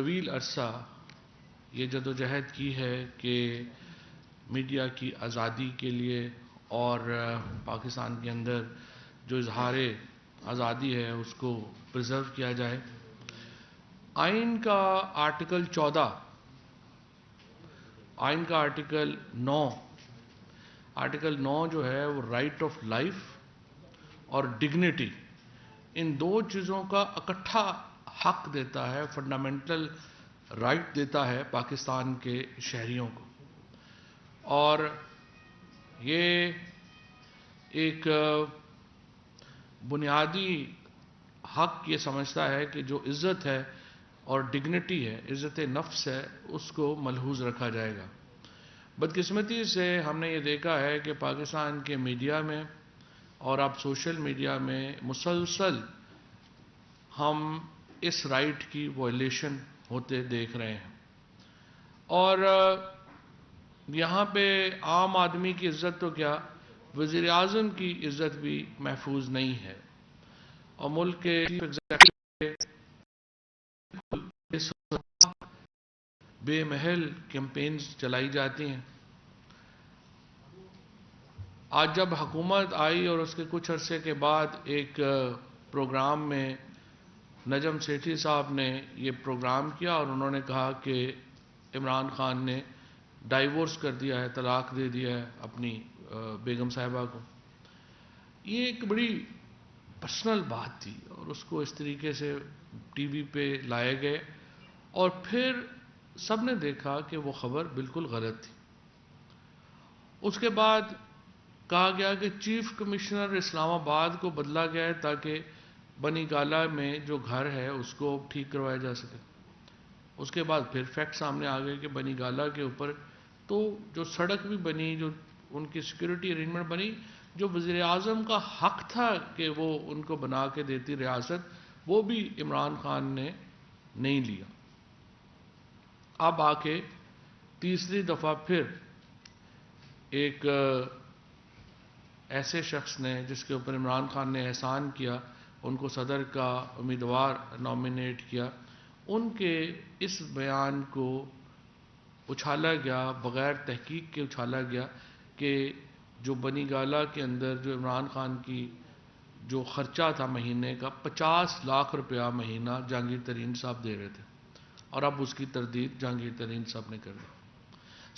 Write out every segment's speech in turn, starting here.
طویل عرصہ یہ جدوجہد کی ہے کہ میڈیا کی آزادی کے لیے اور پاکستان کے اندر جو اظہار آزادی ہے اس کو پرزرو کیا جائے۔ آئین کا آرٹیکل 14، آئین کا آرٹیکل 9 جو ہے وہ رائٹ آف لائف اور ڈگنیٹی، ان دو چیزوں کا اکٹھا حق دیتا ہے، فنڈامنٹل رائٹ دیتا ہے پاکستان کے شہریوں کو، اور یہ ایک بنیادی حق یہ سمجھتا ہے کہ جو عزت ہے اور ڈگنیٹی ہے، عزت نفس ہے، اس کو ملحوظ رکھا جائے گا۔ بدقسمتی سے ہم نے یہ دیکھا ہے کہ پاکستان کے میڈیا میں اور اب سوشل میڈیا میں مسلسل ہم اس رائٹ کی وائلیشن ہوتے دیکھ رہے ہیں، اور یہاں پہ عام آدمی کی عزت تو کیا، وزیر اعظم کی عزت بھی محفوظ نہیں ہے، اور ملک کے چیف ایگزیکٹو بے محل کیمپینز چلائی جاتی ہیں۔ آج جب حکومت آئی اور اس کے کچھ عرصے کے بعد ایک پروگرام میں نجم سیٹھی صاحب نے یہ پروگرام کیا اور انہوں نے کہا کہ عمران خان نے ڈائیورس کر دیا ہے، طلاق دے دیا ہے اپنی بیگم صاحبہ کو، یہ ایک بڑی پرسنل بات تھی اور اس کو اس طریقے سے ٹی وی پہ لائے گئے، اور پھر سب نے دیکھا کہ وہ خبر بالکل غلط تھی۔ اس کے بعد کہا گیا کہ چیف کمشنر اسلام آباد کو بدلا گیا ہے تاکہ بنی گالہ میں جو گھر ہے اس کو ٹھیک کروایا جا سکے۔ اس کے بعد پھر فیکٹ سامنے آ گئے کہ بنی گالہ کے اوپر تو جو سڑک بھی بنی، جو ان کی سیکیورٹی ارینجمنٹ بنی، جو وزیر اعظم کا حق تھا کہ وہ ان کو بنا کے دیتی ریاست، وہ بھی عمران خان نے نہیں لیا۔ اب آ کے تیسری دفعہ پھر ایک ایسے شخص نے جس کے اوپر عمران خان نے احسان کیا، ان کو صدر کا امیدوار نامینیٹ کیا، ان کے اس بیان کو اچھالا گیا، بغیر تحقیق کے اچھالا گیا کہ جو بنی گالہ کے اندر جو عمران خان کی جو خرچہ تھا مہینے کا 50 لاکھ روپیہ مہینہ جہانگیر ترین صاحب دے رہے تھے، اور اب اس کی تردید جہانگیر ترین صاحب نے کر دی۔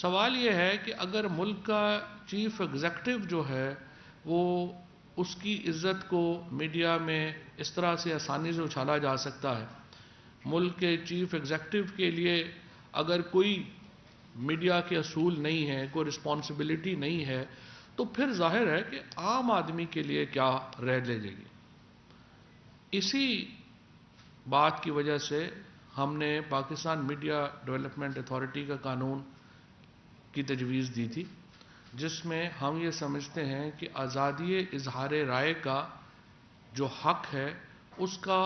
سوال یہ ہے کہ اگر ملک کا چیف ایگزیکٹو جو ہے وہ اس کی عزت کو میڈیا میں اس طرح سے آسانی سے اچھالا جا سکتا ہے، ملک کے چیف ایگزیکٹو کے لیے اگر کوئی میڈیا کے اصول نہیں ہے، کوئی رسپانسبلٹی نہیں ہے، تو پھر ظاہر ہے کہ عام آدمی کے لیے کیا رہ لے جائے گی۔ اسی بات کی وجہ سے ہم نے پاکستان میڈیا ڈیولپمنٹ اتھارٹی کا قانون کی تجویز دی تھی، جس میں ہم یہ سمجھتے ہیں کہ آزادی اظہار رائے کا جو حق ہے اس کا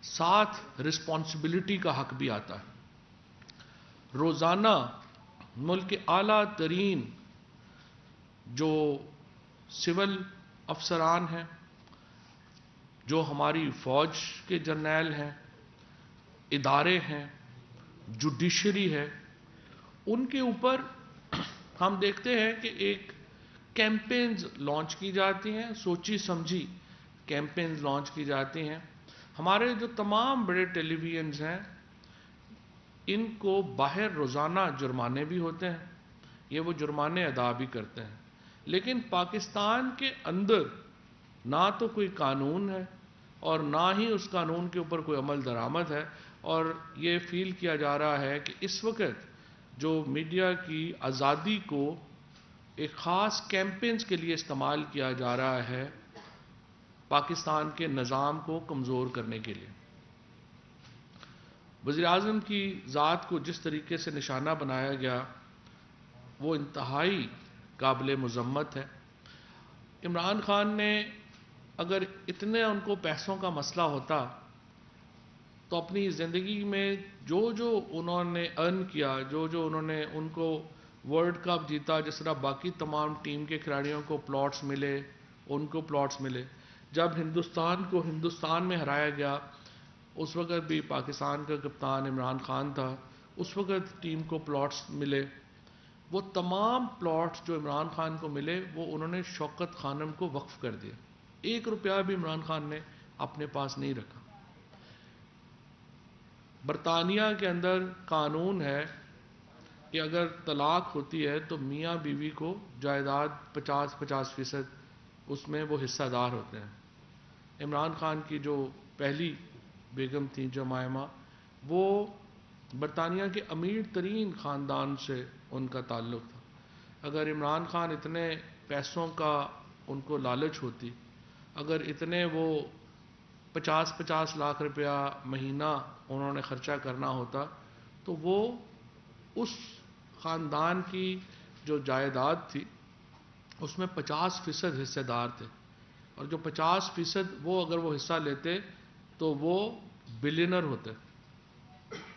ساتھ رسپانسبلٹی کا حق بھی آتا ہے۔ روزانہ ملک کے اعلیٰ ترین جو سول افسران ہیں، جو ہماری فوج کے جرنیل ہیں، ادارے ہیں، جوڈیشری ہے، ان کے اوپر ہم دیکھتے ہیں کہ ایک کیمپینز لانچ کی جاتی ہیں، سوچی سمجھی کیمپینز لانچ کی جاتی ہیں۔ ہمارے جو تمام بڑے ٹیلی ویژنز ہیں ان کو باہر روزانہ جرمانے بھی ہوتے ہیں، یہ وہ جرمانے ادا بھی کرتے ہیں، لیکن پاکستان کے اندر نہ تو کوئی قانون ہے اور نہ ہی اس قانون کے اوپر کوئی عمل درآمد ہے، اور یہ فیل کیا جا رہا ہے کہ اس وقت جو میڈیا کی آزادی کو ایک خاص کیمپینز کے لیے استعمال کیا جا رہا ہے پاکستان کے نظام کو کمزور کرنے کے لیے۔ وزیر اعظم کی ذات کو جس طریقے سے نشانہ بنایا گیا وہ انتہائی قابل مذمت ہے۔ عمران خان نے اگر اتنے ان کو پیسوں کا مسئلہ ہوتا تو اپنی زندگی میں جو انہوں نے ارن کیا، جو انہوں نے ان کو ورلڈ کپ جیتا، جس طرح باقی تمام ٹیم کے کھلاڑیوں کو پلاٹس ملے، ان کو پلاٹس ملے، جب ہندوستان کو ہندوستان میں ہرایا گیا، اس وقت بھی پاکستان کا کپتان عمران خان تھا، اس وقت ٹیم کو پلاٹس ملے، وہ تمام پلاٹس جو عمران خان کو ملے وہ انہوں نے شوکت خانم کو وقف کر دیا. 1 روپیہ بھی عمران خان نے اپنے پاس نہیں رکھا. برطانیہ کے اندر قانون ہے کہ اگر طلاق ہوتی ہے تو میاں بیوی کو جائیداد 50% اس میں وہ حصہ دار ہوتے ہیں. عمران خان کی جو پہلی بیگم تھی جمائمہ، وہ برطانیہ کے امیر ترین خاندان سے ان کا تعلق تھا. اگر عمران خان اتنے پیسوں کا ان کو لالچ ہوتی، اگر اتنے وہ 50 لاکھ روپیہ مہینہ انہوں نے خرچہ کرنا ہوتا، تو وہ اس خاندان کی جو جائیداد تھی اس میں 50% حصے دار تھے، اور جو 50% وہ اگر وہ حصہ لیتے تو وہ بلینر ہوتے،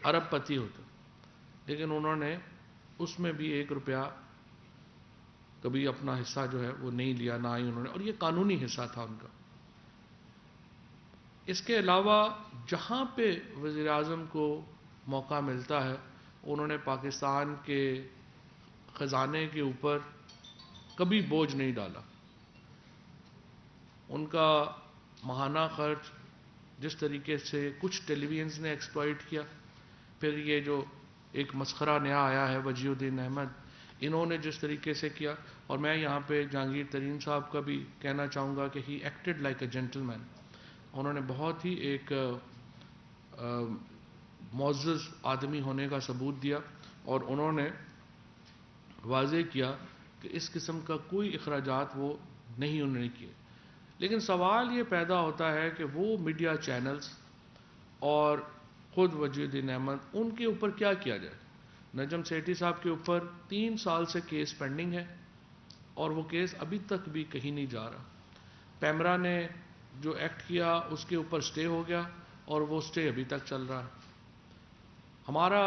ارب پتی ہوتے. لیکن انہوں نے اس میں بھی 1 روپیہ کبھی اپنا حصہ جو ہے وہ نہیں لیا، نہ ہی انہوں نے، اور یہ قانونی حصہ تھا ان کا. اس کے علاوہ جہاں پہ وزیر اعظم کو موقع ملتا ہے انہوں نے پاکستان کے خزانے کے اوپر کبھی بوجھ نہیں ڈالا. ان کا ماہانہ خرچ جس طریقے سے کچھ ٹیلی ویژنز نے ایکسپلائٹ کیا، پھر یہ جو ایک مسخرہ نیا آیا ہے وجیہ الدین احمد، انہوں نے جس طریقے سے کیا، اور میں یہاں پہ جہانگیر ترین صاحب کا بھی کہنا چاہوں گا کہ ہی ایکٹڈ لائک اے جینٹل مین. انہوں نے بہت ہی ایک معزز آدمی ہونے کا ثبوت دیا، اور انہوں نے واضح کیا کہ اس قسم کا کوئی اخراجات وہ نہیں انہوں نے کیے. لیکن سوال یہ پیدا ہوتا ہے کہ وہ میڈیا چینلز اور خود وجیہ الدین احمد، ان کے اوپر کیا کیا جائے. نجم سیٹھی صاحب کے اوپر 3 سال سے کیس پینڈنگ ہے، اور وہ کیس ابھی تک بھی کہیں نہیں جا رہا. پیمرا نے جو ایکٹ کیا اس کے اوپر سٹے ہو گیا، اور وہ سٹے ابھی تک چل رہا ہے. ہمارا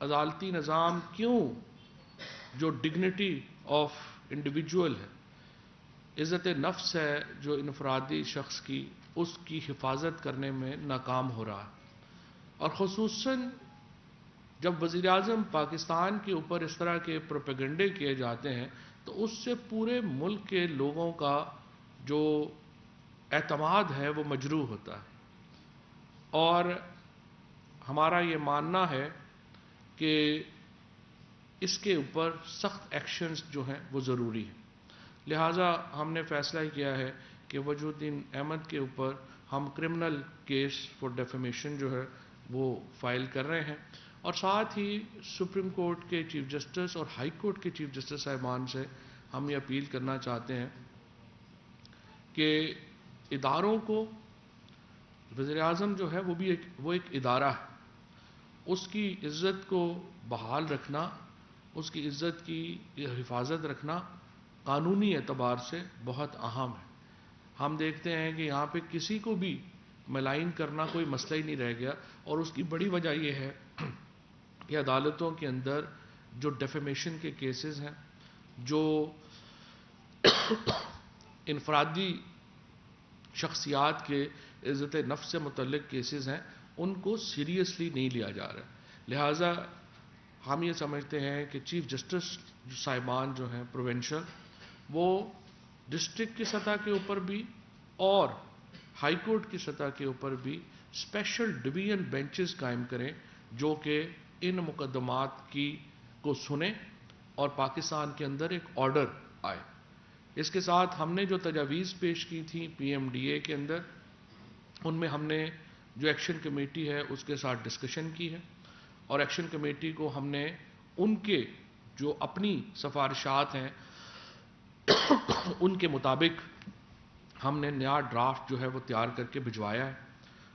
عدالتی نظام کیوں جو ڈگنیٹی آف انڈیویجول ہے، عزت نفس ہے جو انفرادی شخص کی، اس کی حفاظت کرنے میں ناکام ہو رہا ہے. اور خصوصاً جب وزیر اعظم پاکستان کے اوپر اس طرح کے پروپیگنڈے کیے جاتے ہیں تو اس سے پورے ملک کے لوگوں کا جو اعتماد ہے وہ مجروح ہوتا ہے. اور ہمارا یہ ماننا ہے کہ اس کے اوپر سخت ایکشنز جو ہیں وہ ضروری ہیں. لہٰذا ہم نے فیصلہ کیا ہے کہ وجیہ الدین احمد کے اوپر ہم کرمنل کیس فار ڈیفیمیشن جو ہے وہ فائل کر رہے ہیں، اور ساتھ ہی سپریم کورٹ کے چیف جسٹس اور ہائی کورٹ کے چیف جسٹس صاحبان سے ہم یہ اپیل کرنا چاہتے ہیں کہ اداروں کو، وزیر اعظم جو ہے وہ ایک ادارہ ہے، اس کی عزت کو بحال رکھنا، اس کی عزت کی حفاظت رکھنا قانونی اعتبار سے بہت اہم ہے. ہم دیکھتے ہیں کہ یہاں پہ کسی کو بھی ملائن کرنا کوئی مسئلہ ہی نہیں رہ گیا، اور اس کی بڑی وجہ یہ ہے کہ عدالتوں کے اندر جو ڈیفیمیشن کے کیسز ہیں، جو انفرادی شخصیات کے عزت نفس سے متعلق کیسز ہیں، ان کو سیریسلی نہیں لیا جا رہا. لہٰذا ہم یہ سمجھتے ہیں کہ چیف جسٹس صاحبان جو ہیں پروونشل، وہ ڈسٹرکٹ کی سطح کے اوپر بھی اور ہائی کورٹ کی سطح کے اوپر بھی اسپیشل ڈویژن بینچز قائم کریں جو کہ ان مقدمات کو سنیں اور پاکستان کے اندر ایک آرڈر آئے. اس کے ساتھ ہم نے جو تجاویز پیش کی تھی پی ایم ڈی اے کے اندر، ان میں ہم نے جو ایکشن کمیٹی ہے اس کے ساتھ ڈسکشن کی ہے، اور ایکشن کمیٹی کو ہم نے ان کے جو اپنی سفارشات ہیں ان کے مطابق ہم نے نیا ڈرافٹ جو ہے وہ تیار کر کے بھجوایا ہے.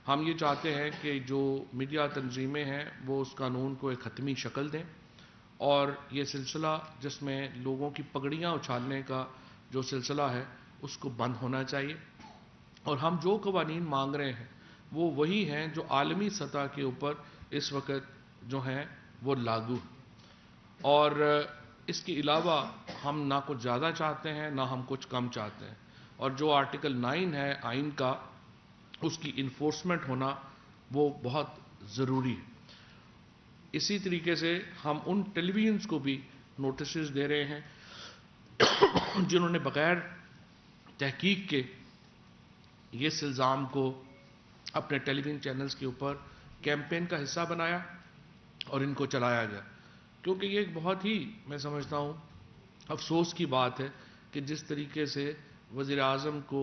ہم یہ چاہتے ہیں کہ جو میڈیا تنظیمیں ہیں وہ اس قانون کو ایک حتمی شکل دیں، اور یہ سلسلہ جس میں لوگوں کی پگڑیاں اچھالنے کا جو سلسلہ ہے اس کو بند ہونا چاہیے. اور ہم جو قوانین مانگ رہے ہیں وہ وہی ہیں جو عالمی سطح کے اوپر اس وقت جو ہیں وہ لاگو ہیں، اور اس کے علاوہ ہم نہ کچھ زیادہ چاہتے ہیں نہ ہم کچھ کم چاہتے ہیں. اور جو آرٹیکل 9 ہے آئین کا، اس کی انفورسمنٹ ہونا وہ بہت ضروری ہے. اسی طریقے سے ہم ان ٹیلی ویژنس کو بھی نوٹسز دے رہے ہیں جنہوں نے بغیر تحقیق کے یہ الزام کو اپنے ٹیلی ویژن چینلز کے اوپر کیمپین کا حصہ بنایا اور ان کو چلایا گیا. کیونکہ یہ ایک بہت ہی میں سمجھتا ہوں افسوس کی بات ہے کہ جس طریقے سے وزیر اعظم کو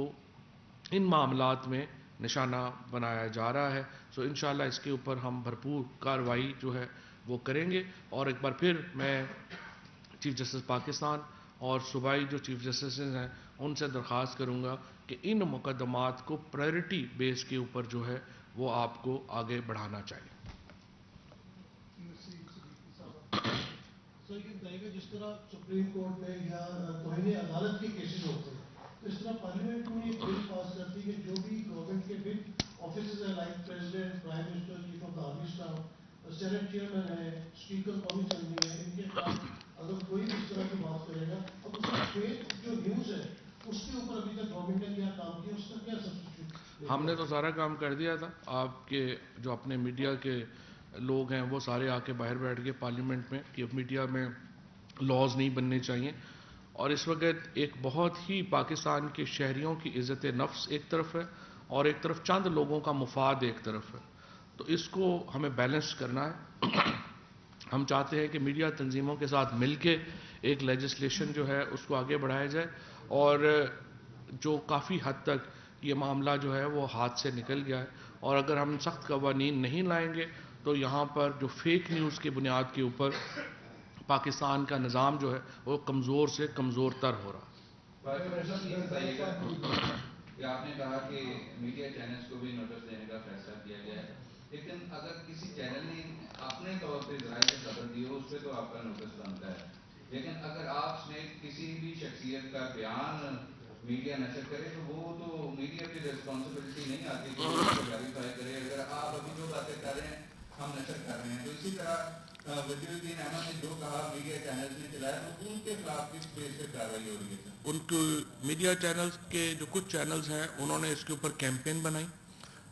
ان معاملات میں نشانہ بنایا جا رہا ہے. سو انشاءاللہ اس کے اوپر ہم بھرپور کارروائی جو ہے وہ کریں گے. اور ایک بار پھر میں چیف جسٹس پاکستان اور صوبائی جو چیف جسٹسز ہیں ان سے درخواست کروں گا کہ ان مقدمات کو پرائرٹی بیس کے اوپر جو ہے وہ آپ کو آگے بڑھانا چاہیے. سر یہ بتائیے گا جس طرح سپریم کورٹ میں یا توہین عدالت کے کیسز ہوتے ہیں تو اس طرح پارلیمنٹ میں ایک بل پاس کرتی ہے کہ جو بھی گورنمنٹ کے بل آفیسز ہیں like president prime minister chief of the army staff senate chairman ہے اسپیکر قومی اسمبلی ہے ان کے خلاف اگر کوئی بھی اس طرح کی بات کرے گا اب اس میں فیک جو نیوز ہے اس کے اوپر ابھی تک گورنمنٹ نے کیا کام کیا اس کا کیا سبسٹیٹیوٹ؟ ہم نے تو سارا کام کر دیا تھا. آپ کے جو اپنے میڈیا کے لوگ ہیں وہ سارے آ کے باہر بیٹھ گئے پارلیمنٹ میں کہ میڈیا میں لاز نہیں بننے چاہیے. اور اس وقت ایک بہت ہی پاکستان کے شہریوں کی عزت نفس ایک طرف ہے اور ایک طرف چند لوگوں کا مفاد ایک طرف ہے. تو اس کو ہمیں بیلنس کرنا ہے. ہم چاہتے ہیں کہ میڈیا تنظیموں کے ساتھ مل کے ایک لیجسلیشن جو ہے اس کو آگے بڑھایا جائے اور جو کافی حد تک یہ معاملہ جو ہے وہ ہاتھ سے نکل گیا ہے. اور اگر ہم سخت قوانین نہیں لائیں گے تو یہاں پر جو فیک نیوز کی بنیاد کے اوپر پاکستان کا نظام جو ہے وہ کمزور سے کمزور تر ہو رہا ہے. کہ آپ نے کہا کہ میڈیا چینلز کو بھی نوٹس دینے کا فیصلہ کیا گیا ہے لیکن اگر کسی چینل نے اپنے طور پہ ذرائع سے خبر دی ہو اس پہ تو آپ کا نوٹس بنتا ہے. لیکن اگر آپ نے کسی بھی شخصیت کا بیان میڈیا نشر کرے تو وہ تو میڈیا کی ریسپانسبلٹی نہیں آتی کہ وہ اس کو ویریفائی کرے. اگر آپ ابھی جو باتیں کر رہے ہیں ہم نشر کر رہے ہیں تو اسی طرح وزیر الدین احمد نے جو کہا میڈیا چینلز نے چلایا تو ان کے خلاف کس بیس سے کارروائی ہو رہی ہے؟ ان کے میڈیا چینلز کے جو کچھ چینلز ہیں انہوں نے اس کے اوپر کیمپین بنائی.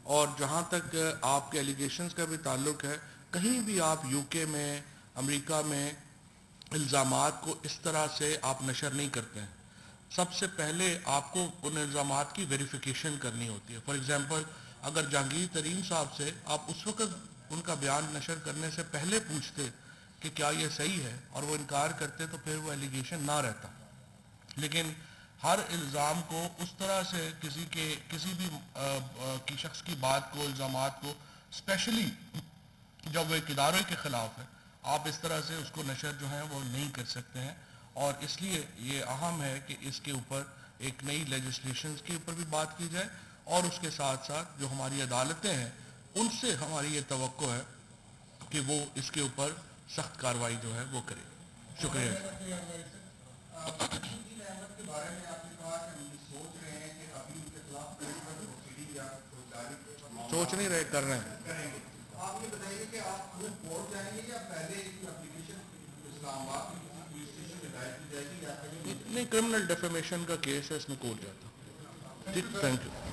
اور جہاں تک آپ کے ایلیگیشنز کا بھی تعلق ہے کہیں بھی آپ یو کے میں امریکہ میں الزامات کو اس طرح سے آپ نشر نہیں کرتے ہیں. سب سے پہلے آپ کو ان الزامات کی ویریفیکیشن کرنی ہوتی ہے. فار ایگزامپل اگر جہانگیر ترین صاحب سے آپ اس وقت ان کا بیان نشر کرنے سے پہلے پوچھتے کہ کیا یہ صحیح ہے اور وہ انکار کرتے تو پھر وہ ایلیگیشن نہ رہتا. لیکن ہر الزام کو اس طرح سے کسی بھی کی شخص کی بات کو الزامات کو اسپیشلی جب وہ ایک ادارے کے خلاف ہے آپ اس طرح سے اس کو نشر جو ہے وہ نہیں کر سکتے ہیں. اور اس لیے یہ اہم ہے کہ اس کے اوپر ایک نئی لیجسلیشنز کے اوپر بھی بات کی جائے اور اس کے ساتھ ساتھ جو ہماری عدالتیں ہیں ان سے ہماری یہ توقع ہے کہ وہ اس کے اوپر سخت کارروائی جو ہے وہ کرے. شکریہ. سوچ نہیں رہے کر رہے ہیں. آپ یہ بتائیے کہ آپ کورٹ جائیں گے یا پہلے اپلیکیشن اسلام آباد پولیس اسٹیشن میں دائر کی جائے گی یا نہیں کرمنل ڈیفیمیشن کا کیس ہے اس میں کورٹ جاتا. ٹھیک تھینک یو.